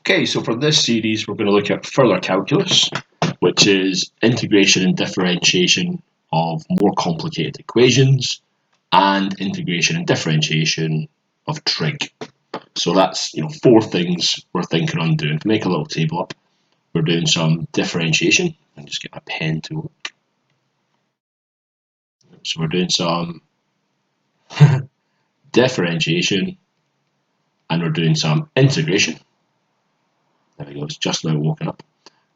Okay, so for this series, we're going to look at further calculus, which is integration and differentiation of more complicated equations, and integration and differentiation of trig. So that's four things we're thinking on doing. To make a little table up, we're doing some differentiation. I'll just get my pen to work. So we're doing some differentiation, and we're doing some integration. There we go, it's just now woken up.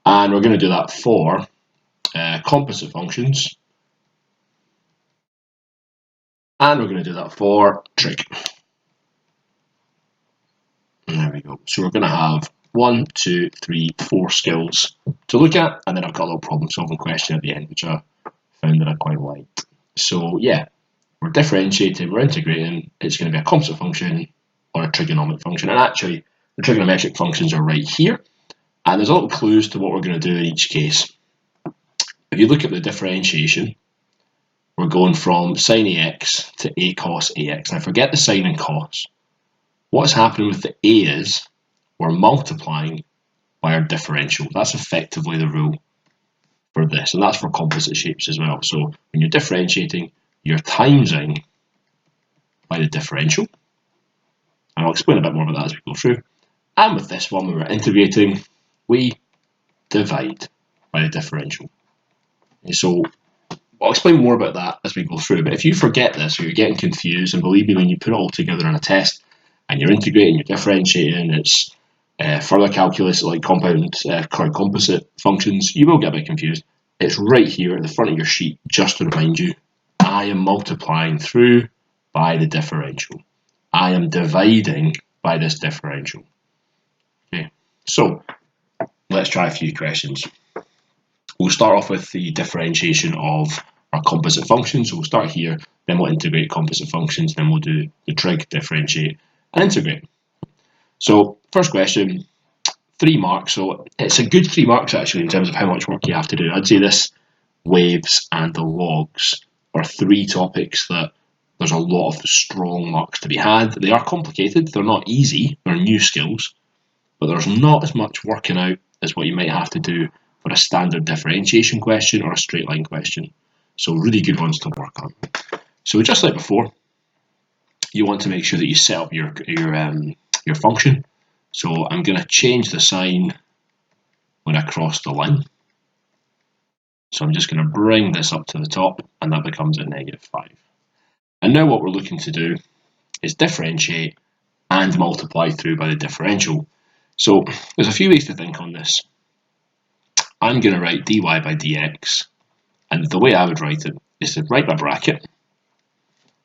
And we're going to do that for composite functions, and we're going to do that for trig. And there we go. So we're going to have 1, 2, 3, 4 skills to look at, and then I've got a little problem solving question at the end, which I found that I quite liked. So yeah, we're differentiating, we're integrating. It's going to be a composite function or a trigonomic function, and actually the trigonometric functions are right here, and there's a little clues to what we're going to do in each case. If you look at the differentiation, we're going from sine ax to a cos ax. Now forget the sine and cos. What's happening with the a is we're multiplying by our differential. That's effectively the rule for this, and that's for composite shapes as well. So when you're differentiating, you're timesing by the differential. And I'll explain a bit more about that as we go through. And with this one, when we're integrating, we divide by the differential. And so I'll explain more about that as we go through, but if you forget this or you're getting confused, and believe me, when you put it all together in a test and you're integrating, you're differentiating, it's further calculus like composite functions, you will get a bit confused. It's right here at the front of your sheet just to remind you, I am multiplying through by the differential. I am dividing by this differential. Okay, so let's try a few questions. We'll start off with the differentiation of our composite functions. So we'll start here, then we'll integrate composite functions, then we'll do the trig, differentiate, and integrate. So first question, 3 marks. So it's a good 3 marks actually in terms of how much work you have to do. I'd say this, waves, and the logs are 3 topics that there's a lot of strong marks to be had. They are complicated, they're not easy, they're new skills, but there's not as much working out as what you might have to do for a standard differentiation question or a straight line question. So really good ones to work on. So just like before, you want to make sure that you set up your function. So I'm going to change the sign when I cross the line. So I'm just going to bring this up to the top, and that becomes a -5. And now what we're looking to do is differentiate and multiply through by the differential. So there's a few ways to think on this. I'm going to write dy by dx, and the way I would write it is to write my bracket,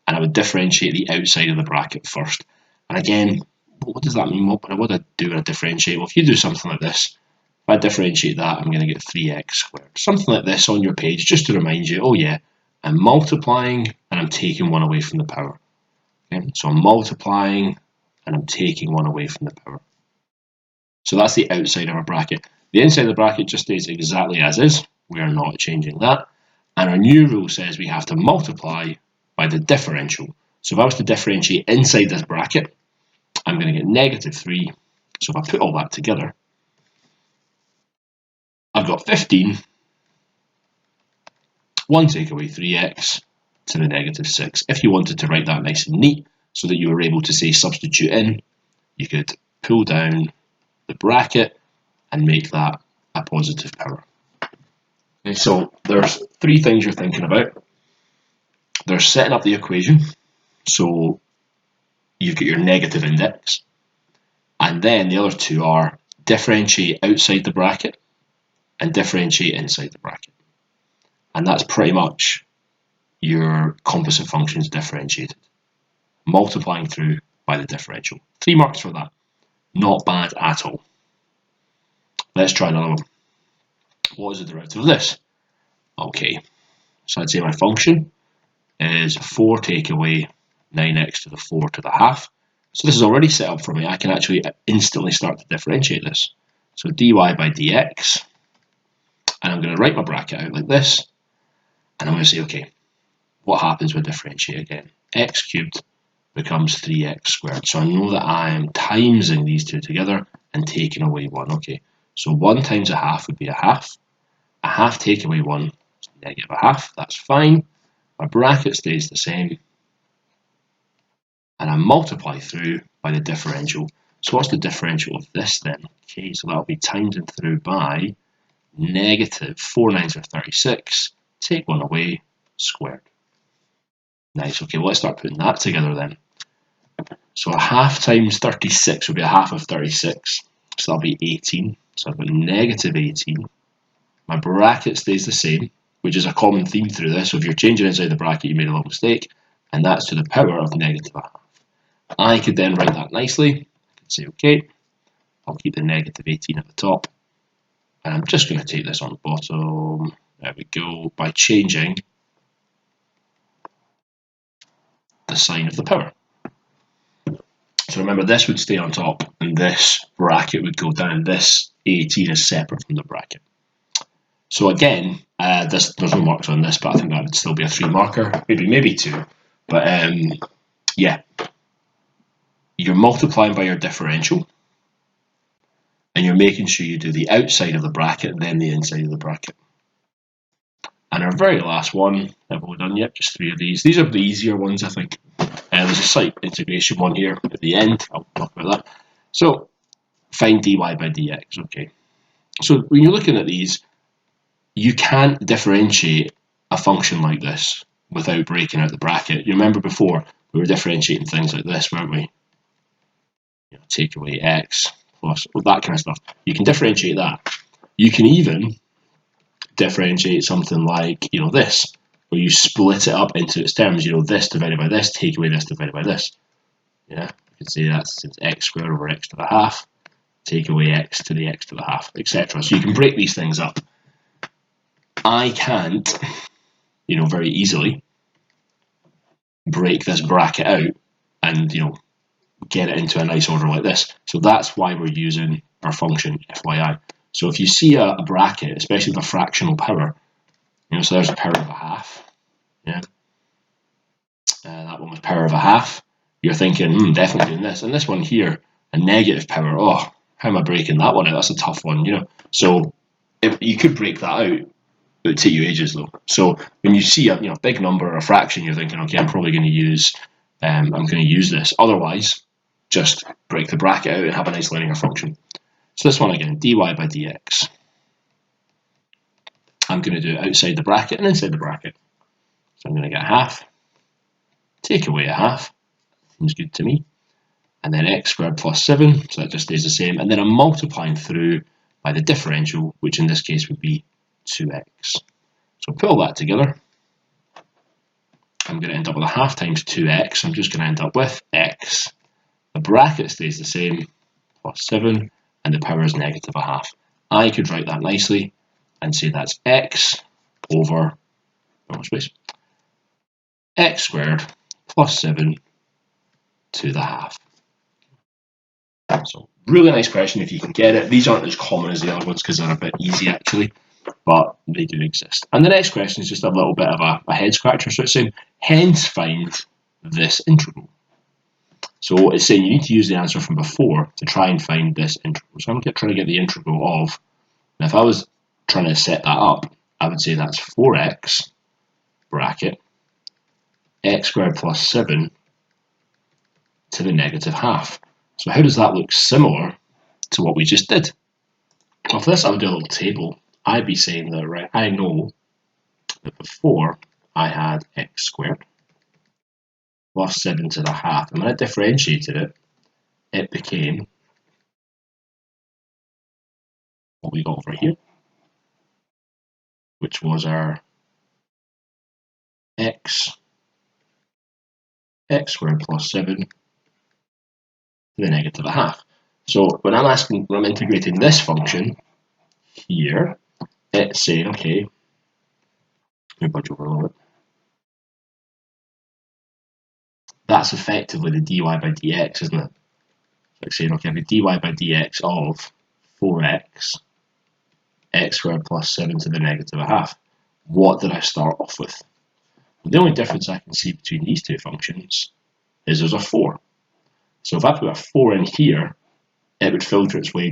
and I would differentiate the outside of the bracket first. And again, what does that mean? What would I do when I differentiate? Well, if you do something like this, if I differentiate that, I'm going to get 3x squared. Something like this on your page, just to remind you, oh yeah, I'm multiplying and I'm taking 1 away from the power. Okay? So I'm multiplying and I'm taking 1 away from the power. So that's the outside of our bracket. The inside of the bracket just stays exactly as is. We are not changing that. And our new rule says we have to multiply by the differential. So if I was to differentiate inside this bracket, I'm going to get -3. So if I put all that together, I've got 15. 1 take away 3x to the -6. If you wanted to write that nice and neat so that you were able to say substitute in, you could pull down the bracket and make that a positive power. Okay, so there's 3 things you're thinking about. There's setting up the equation. So you've got your negative index. And then the other 2 are differentiate outside the bracket and differentiate inside the bracket. And that's pretty much your composite functions differentiated. Multiplying through by the differential. 3 marks for that. Not bad at all. Let's try another one. What is the derivative of this? Okay, so I'd say my function is 4 take away 9x to the 4 to the half. So this is already set up for me. I can actually instantly start to differentiate this. So dy by dx, and I'm going to write my bracket out like this, and I'm going to say, okay, what happens when I differentiate again? X cubed becomes 3x squared. So I know that I am timesing these 2 together, and taking away 1. Okay, so 1 times a half would be a half. A half take away 1 is negative a half. That's fine. My bracket stays the same. And I multiply through by the differential. So what's the differential of this then? Okay, so that'll be times and through by negative 4 nines are 36. Take 1 away, squared. Nice. Okay, well, let's start putting that together then. So a half times 36 would be a half of 36. So that'll be 18. So I've got negative 18. My bracket stays the same, which is a common theme through this. So if you're changing inside the bracket, you made a little mistake. And that's to the power of negative a half. I could then write that nicely. I could say, okay, I'll keep the negative 18 at the top. And I'm just going to take this on the bottom. There we go. By changing the sign of the power. So remember, this would stay on top, and this bracket would go down. This 18 is separate from the bracket. So again, there's no marks on this, but I think that would still be a 3 marker, maybe 2. But yeah, you're multiplying by your differential, and you're making sure you do the outside of the bracket, then the inside of the bracket. And our very last one, have we done yet? Just 3 of these. These are the easier ones, I think. There's a slight integration one here at the end. I'll talk about that. So, find dy by dx. Okay. So, when you're looking at these, you can't differentiate a function like this without breaking out the bracket. You remember before, we were differentiating things like this, weren't we? You know, take away x plus, well, that kind of stuff. You can differentiate that. You can even differentiate something like, you know, this, where you split it up into its terms, you know, this divided by this, take away this divided by this. Yeah, you could say that's x squared over x to the half, take away x to the x to the half, etc. So you can break these things up. I can't, you know, very easily break this bracket out and, you know, get it into a nice order like this. So that's why we're using our function, FYI. So if you see a bracket, especially with a fractional power, you know, so there's a power of a half, yeah, that one was power of a half, you're thinking, definitely doing this. And this one here, a negative power, oh, how am I breaking that one out? That's a tough one, you know. So if you could break that out, it would take you ages though. So when you see a big number or a fraction, you're thinking, okay, I'm probably going to use this. Otherwise, just break the bracket out and have a nice linear function. So this one again, dy by dx. I'm going to do it outside the bracket and inside the bracket. So I'm going to get a half, take away a half, seems good to me, and then x squared plus 7, so that just stays the same, and then I'm multiplying through by the differential, which in this case would be 2x. So put all that together, I'm going to end up with a half times 2x, I'm just going to end up with x, the bracket stays the same, plus 7, and the power is negative a half. I could write that nicely and say that's x over, x squared plus 7 to the half. So really nice question if you can get it. These aren't as common as the other ones because they're a bit easy actually, but they do exist. And the next question is just a little bit of a head scratcher. So it's saying, hence find this integral. So it's saying you need to use the answer from before to try and find this integral. So I'm trying to get the integral of, now if I was trying to set that up, I would say that's 4x bracket x squared plus 7 to the negative half. So how does that look similar to what we just did? Well, for this I would do a little table. I'd be saying that, right, I know that before I had x squared plus 7 to the half, and when I differentiated it, it became what we got over here, which was our x squared plus 7 to the negative a half. So when I'm integrating this function here, it's saying, okay, let me budge over a little bit. That's effectively the dy by dx, isn't it? So it's saying, okay, I have a dy by dx of 4x x squared plus 7 to the negative a half. What did I start off with? The only difference I can see between these two functions is there's a 4. So if I put a 4 in here, it would filter its way